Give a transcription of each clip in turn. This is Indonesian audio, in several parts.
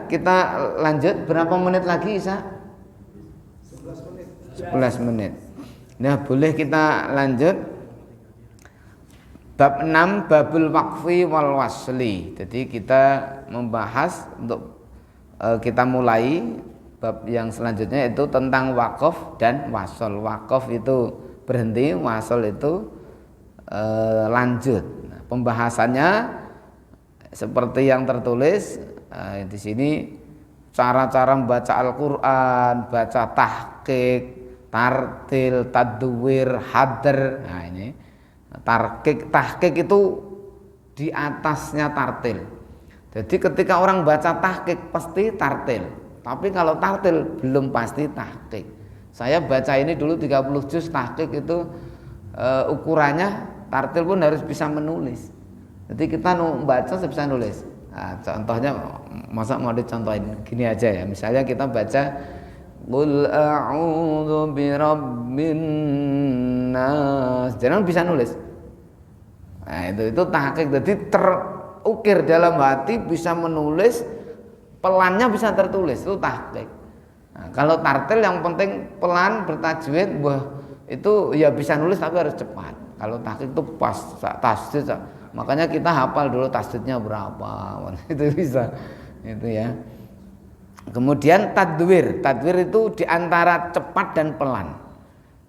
kita lanjut. Berapa menit lagi Isa? 11 menit. Nah, boleh kita lanjut. Bab 6 babul waqfi wal wasli. Jadi kita membahas untuk kita mulai bab yang selanjutnya itu tentang wakaf dan wasol. Wakaf itu berhenti, wasol itu lanjut. Nah, pembahasannya seperti yang tertulis di sini, cara-cara membaca Al-Qur'an, baca tahqiq, tartil, tadwir, hadr. Nah, ini tahqiq itu di atasnya tartil. Jadi ketika orang baca tahqiq pasti tartil. Tapi kalau tartil belum pasti tahqiq. Saya baca ini dulu 30 juz tahqiq itu ukurannya tartil pun harus bisa menulis. Jadi kita baca bisa nulis. Nah, contohnya masa mau dicontohin gini aja ya. Misalnya kita baca Qul a'udzu birabbin nas. Jangan bisa nulis. Nah, itu tahqiq. Jadi terukir dalam hati, bisa menulis, pelannya bisa tertulis, itu tahqiq. Nah, kalau tartil yang penting pelan, bertajwid, itu ya bisa nulis tapi harus cepat. Kalau tahqiq itu pas tasdid. Makanya kita hafal dulu tasdidnya berapa, itu bisa, itu ya. Kemudian tadwir itu diantara cepat dan pelan.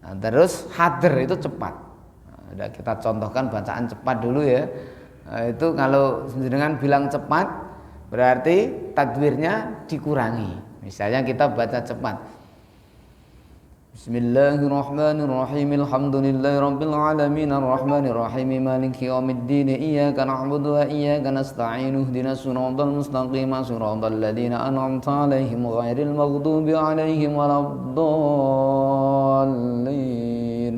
Nah, terus hadr itu cepat. Nah, kita contohkan bacaan cepat dulu ya. Nah, itu kalau dengan bilang cepat berarti tadwirnya dikurangi. Misalnya kita baca cepat. Bismillahirrahmanirrahim. Alhamdulillahirabbil alamin arrahmanir rahim maliki yaumiddin iyyaka na'budu wa iyyaka nasta'in ihdinas siratal mustaqim siratal ladzina an'amta 'alaihim ghairil maghdubi 'alaihim waladdallin.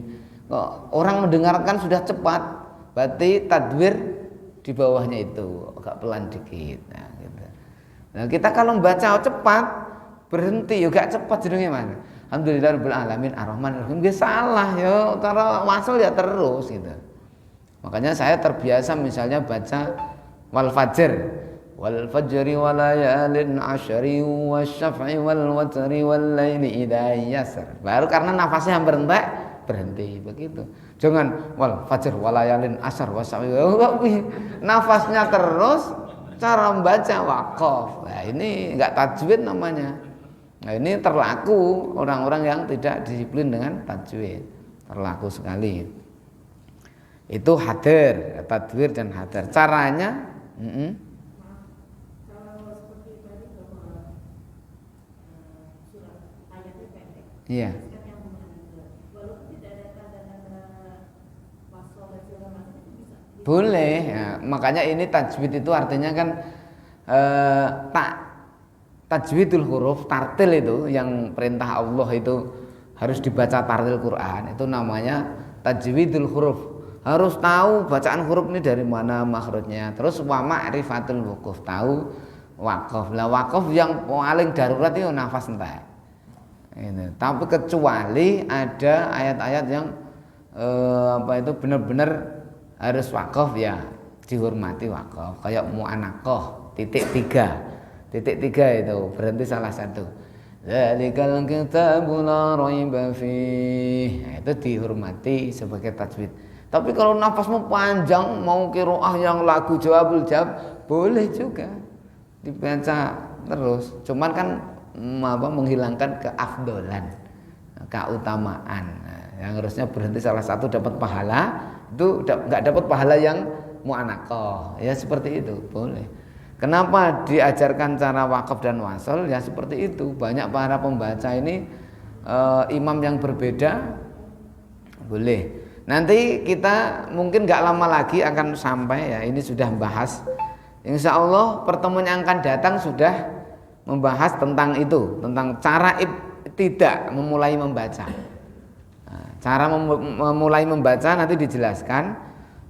Orang mendengarkan sudah cepat, berarti tadwir di bawahnya itu agak pelan dikit. Nah, gitu. Nah, kita kalau membaca cepat berhenti juga cepat jadinya mana? Alhamdulillahirabbil alamin arrahmanir rahim. Dia salah ya, cara wasal ya terus gitu. Makanya saya terbiasa misalnya baca wal fajr, wal fajri walayalin asyri wasyaf'i wal watri wal laili idza yasr. Baru karena nafasnya hampir entek berhenti begitu. Jangan wal fajr walayalin asyr wasyaf'i. Nafasnya terus, cara membaca waqaf. Nah, ini enggak tajwid namanya. Nah, ini terlaku orang-orang yang tidak disiplin dengan tajwid, terlaku sekali. Itu hadir, tadwir dan hadir. Caranya, iya. Boleh, ya, makanya ini tajwid itu artinya kan tajwidul huruf, tartil itu yang perintah Allah itu harus dibaca tartil Quran, itu namanya tajwidul huruf. Harus tahu bacaan huruf ini dari mana makhrajnya. Terus wa ma'rifatul wuquf, tahu waqaf. Lah waqaf yang paling darurat itu nafas entek. Ini. Tapi kecuali ada ayat-ayat yang itu benar-benar harus waqaf ya dihormati waqaf. Kayak mu'anaqah titik 3 itu berhenti salah satu. Dzalikal kitabu la raiba fih. Nah, itu dihormati sebagai tajwid. Tapi kalau nafasmu panjang, mau qiraah yang lagu jawabul jawab, boleh juga dibaca terus. Cuman kan menghilangkan keafdolan, keutamaan. Nah, yang harusnya berhenti salah satu dapat pahala, itu enggak dapat pahala yang mu'anaqah. Ya seperti itu, boleh. Kenapa diajarkan cara wakaf dan wasol? Ya seperti itu. Banyak para pembaca ini imam yang berbeda, boleh. Nanti kita mungkin nggak lama lagi akan sampai ya. Ini sudah membahas. Insya Allah pertemuan yang akan datang sudah membahas tentang itu, tentang cara tidak memulai membaca. Nah, cara memulai membaca nanti dijelaskan.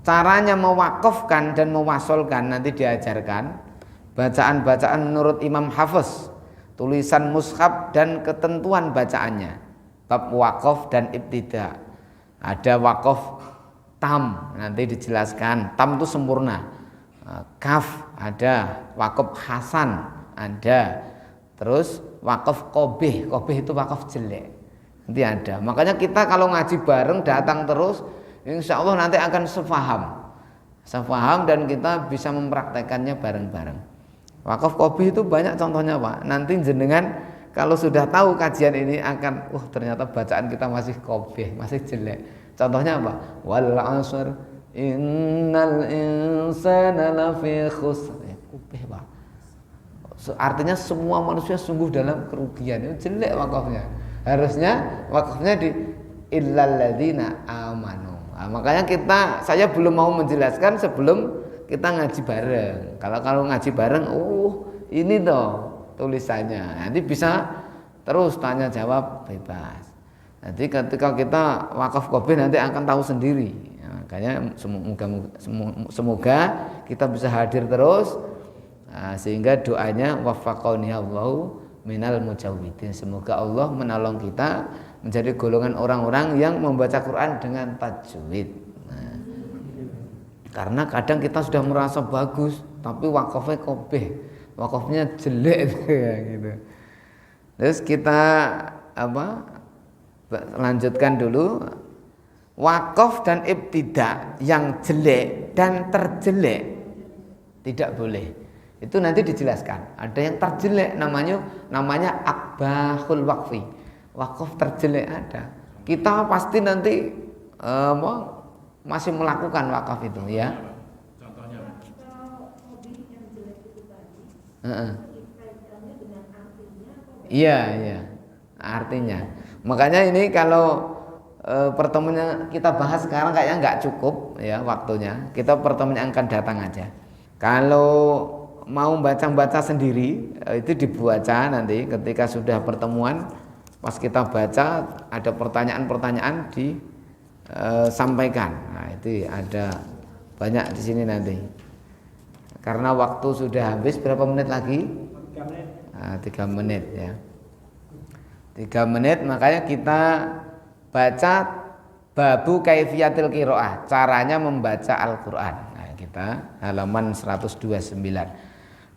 Caranya mewakafkan dan mewasolkan nanti diajarkan. Bacaan-bacaan menurut Imam Hafiz, tulisan mushaf dan ketentuan bacaannya. Bab wakaf dan ibtida. Ada wakaf tam, nanti dijelaskan. Tam itu sempurna. Kaf ada, wakaf hasan ada. Terus wakaf qobih itu wakaf jelek. Nanti ada. Makanya kita kalau ngaji bareng datang terus, insya Allah nanti akan sefaham dan kita bisa mempraktekannya bareng-bareng. Wakaf qobih itu banyak contohnya Pak. Nanti jenengan kalau sudah tahu kajian ini akan, ternyata bacaan kita masih qobih, masih jelek. Contohnya apa? Wal 'ashr innal insana lafi khusr. Qobih Pak. Artinya semua manusia sungguh dalam kerugian. Itu jelek wakafnya. Harusnya wakafnya di illal ladzina amanu. Nah, makanya saya belum mau menjelaskan sebelum kita ngaji bareng. Kalau ngaji bareng, ini tulisannya. Nanti bisa terus tanya jawab bebas. Nanti ketika kita wakaf qobih nanti akan tahu sendiri. Makanya semoga kita bisa hadir terus, sehingga doanya waffaqani Allahu minal mujawwidin. Semoga Allah menolong kita menjadi golongan orang-orang yang membaca Quran dengan tajwid. Karena kadang kita sudah merasa bagus, tapi wakafnya qobih, wakafnya jelek gitu. Terus kita lanjutkan dulu. Wakaf dan ibtida yang jelek dan terjelek tidak boleh. Itu nanti dijelaskan. Ada yang terjelek namanya akbahul waqfi. Wakaf terjelek ada. Kita pasti nanti masih melakukan wakaf itu ya. Contohnya. Iya. Artinya. Makanya ini kalau pertemuannya kita bahas sekarang kayaknya nggak cukup ya waktunya. Kita pertemuan yang akan datang aja. Kalau mau baca sendiri itu dibaca nanti ketika sudah pertemuan, pas kita baca ada pertanyaan-pertanyaan disampaikan. Nah, itu ada banyak di sini nanti. Karena waktu sudah habis, berapa menit lagi? 3 menit ya. 3 menit, makanya kita baca babu kaifiyatil qiraah, caranya membaca Al-Qur'an. Nah, kita halaman 129.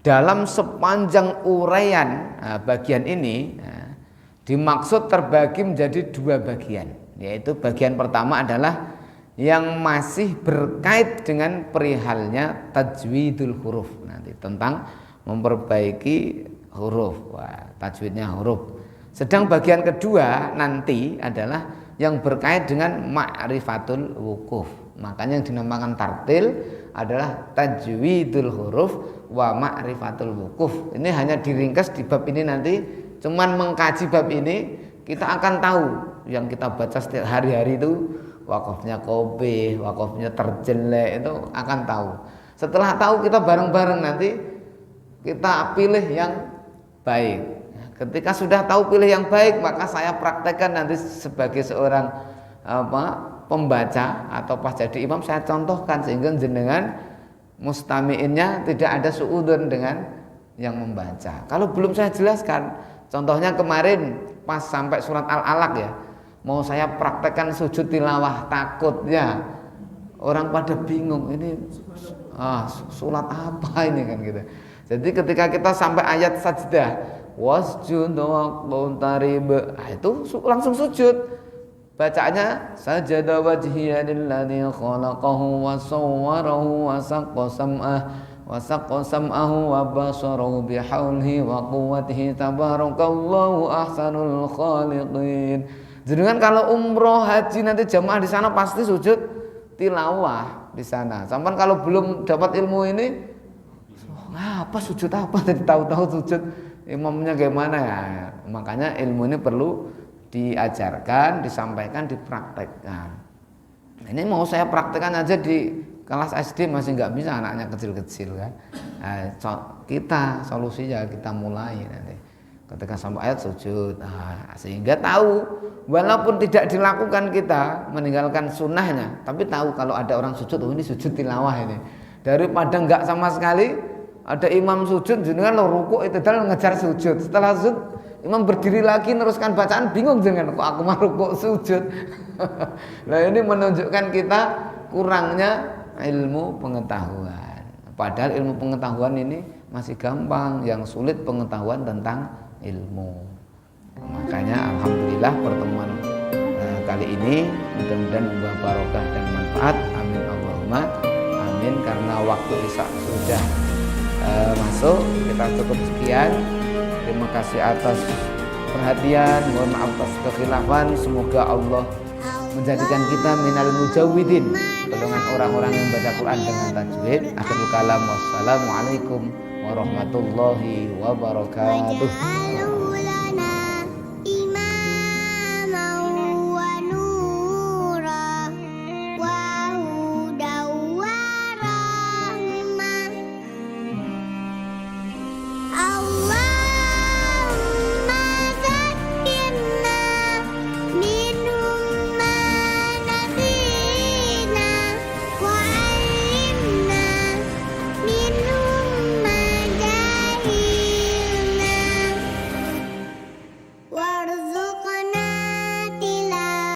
Dalam sepanjang uraian bagian ini dimaksud terbagi menjadi 2 bagian, yaitu bagian pertama adalah yang masih berkait dengan perihalnya tajwidul huruf, nanti tentang memperbaiki huruf, tajwidnya huruf. Sedang bagian kedua nanti adalah yang berkait dengan ma'rifatul wukuf. Makanya yang dinamakan tartil adalah tajwidul huruf wa ma'rifatul wukuf. Ini hanya diringkas di bab ini nanti. Cuman mengkaji bab ini kita akan tahu yang kita baca setiap hari-hari itu wakafnya qobih, wakafnya terjelek, itu akan tahu. Setelah tahu kita bareng-bareng nanti kita pilih yang baik. Ketika sudah tahu pilih yang baik, maka saya praktekkan nanti sebagai seorang pembaca atau pas jadi imam, saya contohkan sehingga jenengan mustami'innya tidak ada suudun dengan yang membaca. Kalau belum saya jelaskan, contohnya kemarin pas sampai surat Al-Alaq ya, mau saya praktekkan sujud tilawah, takutnya orang pada bingung ini surat apa ini kan gitu. Jadi ketika kita sampai ayat sajdah wasjud waqtarib, itu langsung sujud. Bacaannya sajada wajhiya lilladzi khalaqahu wa sawwarahu wa saqqa sam'ahu wa basarahu bihaulihi wa quwwatihi tabarakallahu ahsanul khaliqin. Jenengan kalau umroh haji nanti jamaah di sana pasti sujud tilawah di sana. Sampai kalau belum dapat ilmu ini, apa sujud apa? Jadi tahu-tahu sujud imamnya gimana ya. Makanya ilmu ini perlu diajarkan, disampaikan, dipraktekkan. Ini mau saya praktekkan aja di kelas SD masih nggak bisa, anaknya kecil-kecil kan. Kita solusinya kita mulai nanti. Ketika sampai ayat sujud, sehingga tahu walaupun tidak dilakukan kita meninggalkan sunnahnya, tapi tahu kalau ada orang sujud, ini sujud tilawah ini. Daripada nggak sama sekali, ada imam sujud, jenengan lo ruku itu dalam ngejar sujud. Setelah sujud, imam berdiri lagi neruskan bacaan, bingung jangan kok aku mau ruku sujud. Nah ini menunjukkan kita kurangnya ilmu pengetahuan. Padahal ilmu pengetahuan ini masih gampang, yang sulit pengetahuan tentang ilmu. Makanya alhamdulillah pertemuan kali ini mudah-mudahan membawa barokah dan manfaat. Amin Allahumma amin. Karena waktu isya sudah masuk, kita cukup sekian. Terima kasih atas perhatian, mohon maaf atas kekhilafan. Semoga Allah menjadikan kita minal mujawwidin, golongan orang-orang yang baca Quran dengan tajwid. Akhirul kalam, wassalamualaikum warahmatullahi wabarakatuh.